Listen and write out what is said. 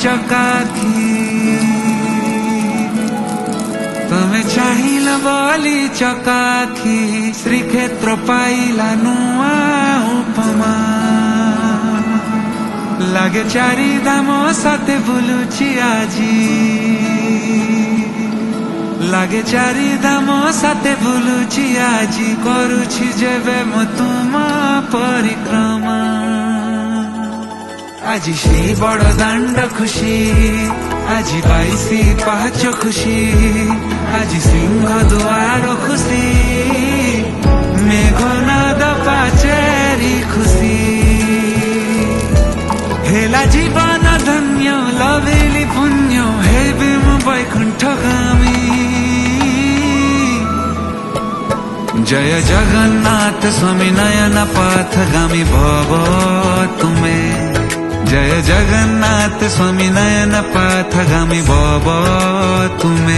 ଚକାଖି ତମେ ଚାହିଁଲ ବୋଲି ଚକାଖି ଶ୍ରୀକ୍ଷେତ୍ର ପାଇଲା ନୂଆ ଉପମା ଲାଗେ ଚାରିଧାମ ସତେ ବୁଲୁଛି ଆଜି ଲାଗେ ଚାରିଧାମ ସତେ ବୁଲୁଛି ଆଜି କରୁଛି ଯେବେ ମୁଁ ତୁମ ପରିକ୍ରମା আজি সেই বড় দাণ্ড খুশি আজি পাইছি পাহাচ খুশি আজি সিংহ দুয়ার খুশি মেঘনাদ পাচেরি খুশি হেলা জীবন ধন্য লভেলি পুণ্য হেবে মু বৈকুণ্ঠগামী জয় জগন্নাথ স্বামী নয়ন পথগামী ভব তুমে जय जगन्नाथ स्वामी नयन पथगामी भव तुमे।